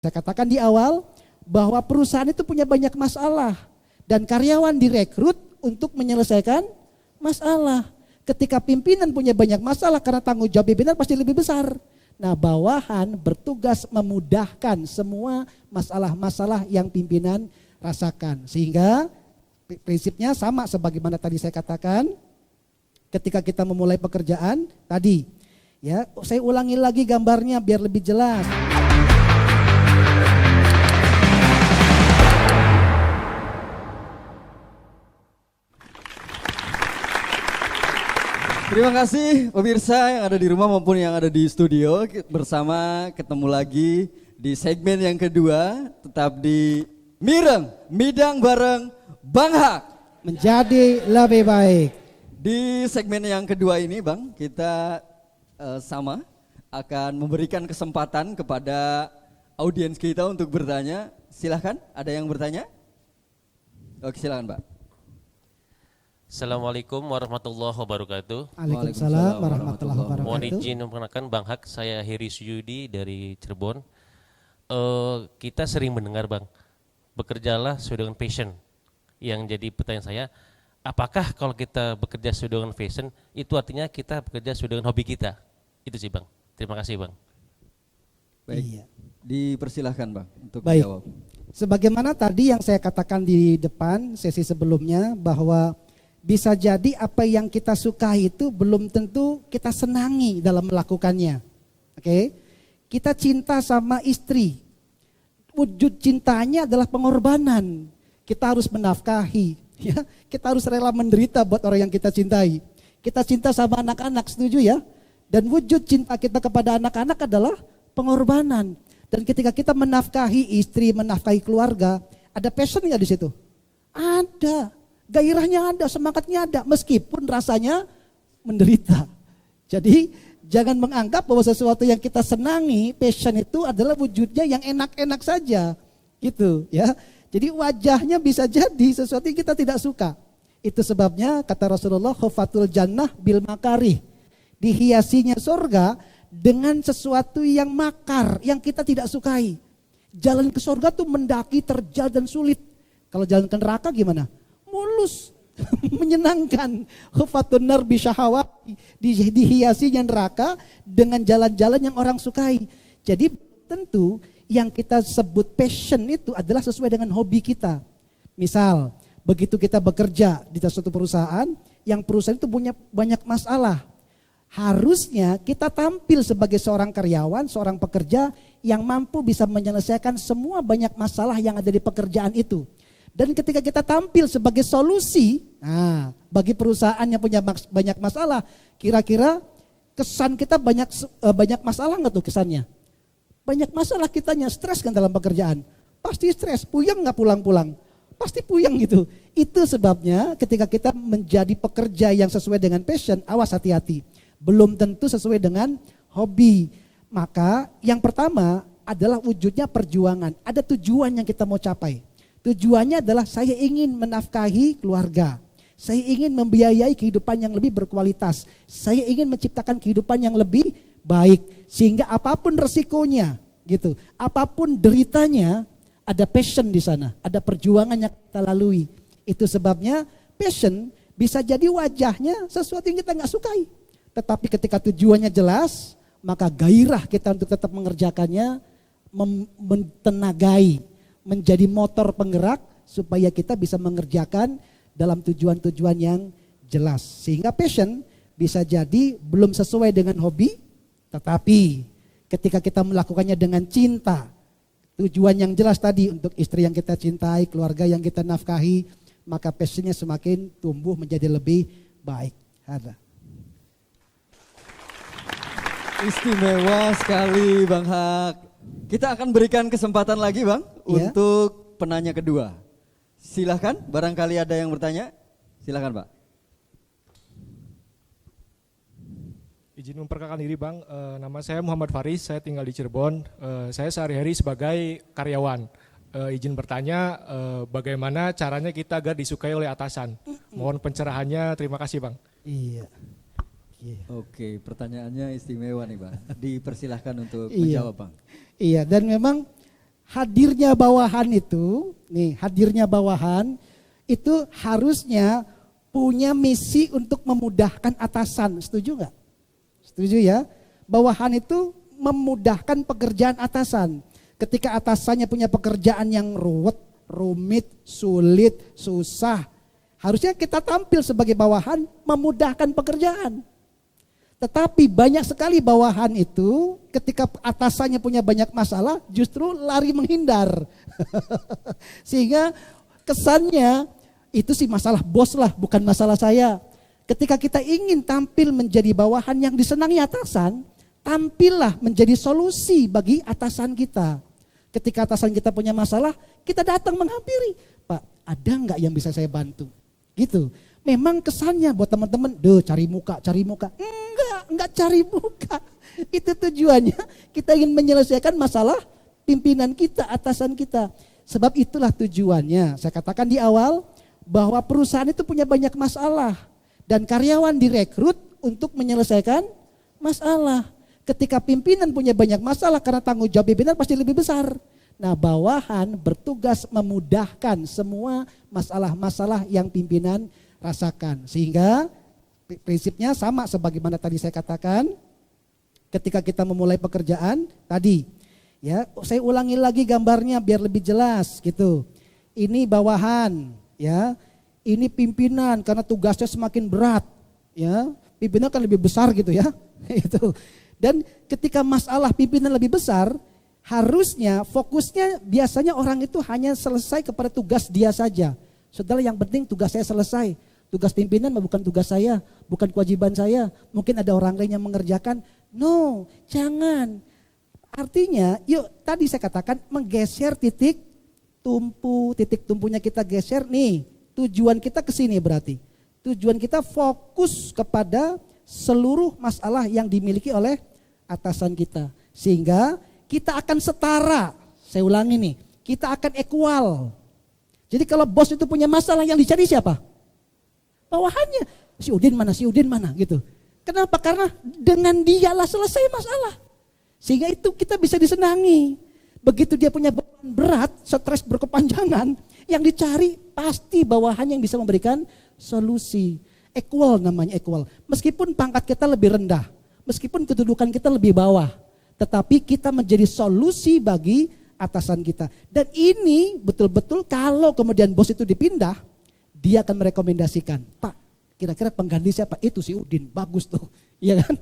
Saya katakan di awal bahwa perusahaan itu punya banyak masalah dan karyawan direkrut untuk menyelesaikan masalah. Ketika pimpinan punya banyak masalah karena tanggung jawab pimpinan pasti lebih besar. Nah, bawahan bertugas memudahkan semua masalah-masalah yang pimpinan rasakan. Sehingga prinsipnya sama sebagaimana tadi saya katakan, ketika kita memulai pekerjaan tadi, ya, saya ulangi lagi gambarnya biar lebih jelas. Terima kasih pemirsa yang ada di rumah maupun yang ada di studio. Bersama ketemu lagi di segmen yang kedua, tetap di Mireng Midang bareng Bang Hak. Menjadi lebih baik. Di segmen yang kedua ini Bang, kita sama akan memberikan kesempatan kepada audiens kita untuk bertanya. Silahkan, ada yang bertanya? Oke, silahkan Pak. Assalamualaikum warahmatullahi wabarakatuh. Waalaikumsalam warahmatullahi wabarakatuh. Mohon izin memperkenalkan Bang Hak, saya Heri Suyudi dari Cirebon. Kita sering mendengar Bang, bekerjalah sesuai dengan passion. Yang jadi pertanyaan saya, apakah kalau kita bekerja sesuai dengan passion, itu artinya kita bekerja sesuai dengan hobi kita? Itu sih Bang. Terima kasih Bang. Baik, Iya. dipersilahkan Bang untuk Baik. menjawab. Sebagaimana tadi yang saya katakan di depan sesi sebelumnya bahwa bisa jadi apa yang kita sukai itu belum tentu kita senangi dalam melakukannya. Oke? Kita cinta sama istri. Wujud cintanya adalah pengorbanan. Kita harus menafkahi, ya. Kita harus rela menderita buat orang yang kita cintai. Kita cinta sama anak-anak, setuju ya? Dan wujud cinta kita kepada anak-anak adalah pengorbanan. Dan ketika kita menafkahi istri, menafkahi keluarga, ada passion nggak di situ? Ada. Gairahnya ada, semangatnya ada, meskipun rasanya menderita. Jadi jangan menganggap bahwa sesuatu yang kita senangi, passion itu adalah wujudnya yang enak-enak saja, gitu ya. Jadi wajahnya bisa jadi sesuatu yang kita tidak suka. Itu sebabnya kata Rasulullah, khufatul jannah bil makarih, dihiasinya surga dengan sesuatu yang makar, yang kita tidak sukai. Jalan ke surga tuh mendaki, terjal dan sulit. Kalau jalan ke neraka gimana? Mulus, menyenangkan. Khufatun nar bisyahawat, dihiasinya neraka dengan jalan-jalan yang orang sukai. Jadi tentu yang kita sebut passion itu adalah sesuai dengan hobi kita. Misal, begitu kita bekerja di suatu perusahaan, yang perusahaan itu punya banyak masalah. Harusnya kita tampil sebagai seorang karyawan, seorang pekerja yang mampu bisa menyelesaikan semua banyak masalah yang ada di pekerjaan itu. Dan ketika kita tampil sebagai solusi, nah, bagi perusahaan yang punya banyak masalah, kira-kira kesan kita banyak masalah nggak tuh kesannya? Banyak masalah kitanya, stres kan dalam pekerjaan. Pasti stres, puyeng nggak pulang-pulang? Pasti puyeng gitu. Itu sebabnya ketika kita menjadi pekerja yang sesuai dengan passion, awas hati-hati. Belum tentu sesuai dengan hobi. Maka yang pertama adalah wujudnya perjuangan. Ada tujuan yang kita mau capai. Tujuannya adalah saya ingin menafkahi keluarga. Saya ingin membiayai kehidupan yang lebih berkualitas. Saya ingin menciptakan kehidupan yang lebih baik. Sehingga apapun resikonya gitu. Apapun deritanya ada passion di sana. Ada perjuangan yang kita lalui. Itu sebabnya passion bisa jadi wajahnya sesuatu yang kita gak sukai. Tetapi ketika tujuannya jelas, maka gairah kita untuk tetap mengerjakannya mentenagai, menjadi motor penggerak supaya kita bisa mengerjakan dalam tujuan-tujuan yang jelas. Sehingga passion bisa jadi belum sesuai dengan hobi, tetapi ketika kita melakukannya dengan cinta, tujuan yang jelas tadi untuk istri yang kita cintai, keluarga yang kita nafkahi, maka passionnya semakin tumbuh menjadi lebih baik. Ada. Istimewa sekali Bang Hak. Kita akan berikan kesempatan lagi Bang untuk penanya kedua. Silahkan, barangkali ada yang bertanya. Silahkan Pak. Izin memperkenalkan diri Bang, nama saya Muhammad Faris, saya tinggal di Cirebon. Saya sehari-hari sebagai karyawan. Izin bertanya, bagaimana caranya kita agar disukai oleh atasan? Mohon pencerahannya, terima kasih Bang. Iya. Oke, pertanyaannya istimewa nih Bang. Dipersilahkan untuk menjawab Bang. Iya, dan memang hadirnya bawahan itu, hadirnya bawahan itu harusnya punya misi untuk memudahkan atasan. Setuju nggak? Setuju ya? Bawahan itu memudahkan pekerjaan atasan. Ketika atasannya punya pekerjaan yang ruwet, rumit, sulit, susah, harusnya kita tampil sebagai bawahan memudahkan pekerjaan. Tetapi banyak sekali bawahan itu ketika atasannya punya banyak masalah justru lari menghindar. Sehingga kesannya itu sih masalah bos lah, bukan masalah saya. Ketika kita ingin tampil menjadi bawahan yang disenangi atasan, tampillah menjadi solusi bagi atasan kita. Ketika atasan kita punya masalah, kita datang menghampiri. Pak, ada nggak yang bisa saya bantu? Gitu. Memang kesannya buat teman-teman, cari muka. Enggak cari muka. Itu tujuannya, kita ingin menyelesaikan masalah pimpinan kita, atasan kita. Sebab itulah tujuannya. Saya katakan di awal bahwa perusahaan itu punya banyak masalah. Dan karyawan direkrut untuk menyelesaikan masalah. Ketika pimpinan punya banyak masalah karena tanggung jawab pimpinan pasti lebih besar. Nah, bawahan bertugas memudahkan semua masalah-masalah yang pimpinan rasakan. Sehingga prinsipnya sama sebagaimana tadi saya katakan, ketika kita memulai pekerjaan tadi, ya, saya ulangi lagi gambarnya biar lebih jelas gitu. Ini bawahan, ya. Ini pimpinan karena tugasnya semakin berat, ya. Pimpinan kan lebih besar gitu ya. Itu. Dan ketika masalah pimpinan lebih besar, harusnya fokusnya biasanya orang itu hanya selesai kepada tugas dia saja. Saudara, yang penting tugas saya selesai. Tugas pimpinan bukan tugas saya, bukan kewajiban saya. Mungkin ada orang lain yang mengerjakan. No, jangan. Artinya, yuk tadi saya katakan menggeser titik tumpunya kita geser nih. Tujuan kita ke sini berarti. Tujuan kita fokus kepada seluruh masalah yang dimiliki oleh atasan kita. Sehingga kita akan setara. Saya ulangi nih, kita akan equal. Jadi kalau bos itu punya masalah, yang dicari siapa? Bawahannya. Si Udin mana gitu. Kenapa? Karena dengan dialah selesai masalah. Sehingga itu kita bisa disenangi. Begitu dia punya beban berat, stres berkepanjangan, yang dicari pasti bawahan yang bisa memberikan solusi. Equal namanya, equal. Meskipun pangkat kita lebih rendah, meskipun kedudukan kita lebih bawah, tetapi kita menjadi solusi bagi atasan kita. Dan ini betul-betul kalau kemudian bos itu dipindah, dia akan merekomendasikan, Pak, kira-kira pengganti siapa? Itu si Udin, bagus tuh. Iya kan?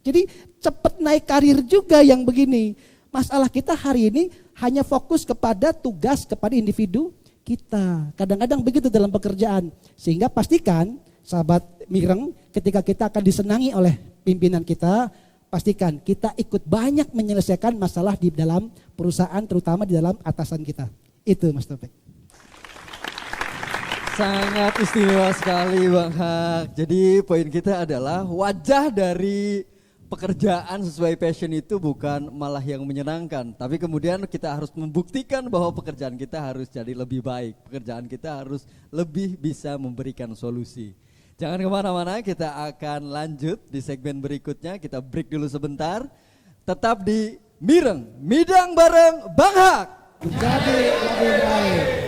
Jadi cepat naik karir juga yang begini. Masalah kita hari ini hanya fokus kepada tugas, kepada individu kita. Kadang-kadang begitu dalam pekerjaan. Sehingga pastikan, sahabat Mireng, ketika kita akan disenangi oleh pimpinan kita, pastikan kita ikut banyak menyelesaikan masalah di dalam perusahaan, terutama di dalam atasan kita. Itu Mas Taufik. Sangat istimewa sekali Bang Hak. Jadi poin kita adalah wajah dari pekerjaan sesuai passion itu bukan malah yang menyenangkan. Tapi kemudian kita harus membuktikan bahwa pekerjaan kita harus jadi lebih baik. Pekerjaan kita harus lebih bisa memberikan solusi. Jangan kemana-mana, kita akan lanjut di segmen berikutnya. Kita break dulu sebentar. Tetap di Mireng, Midang bareng Bang Hak. Jadi lebih baik.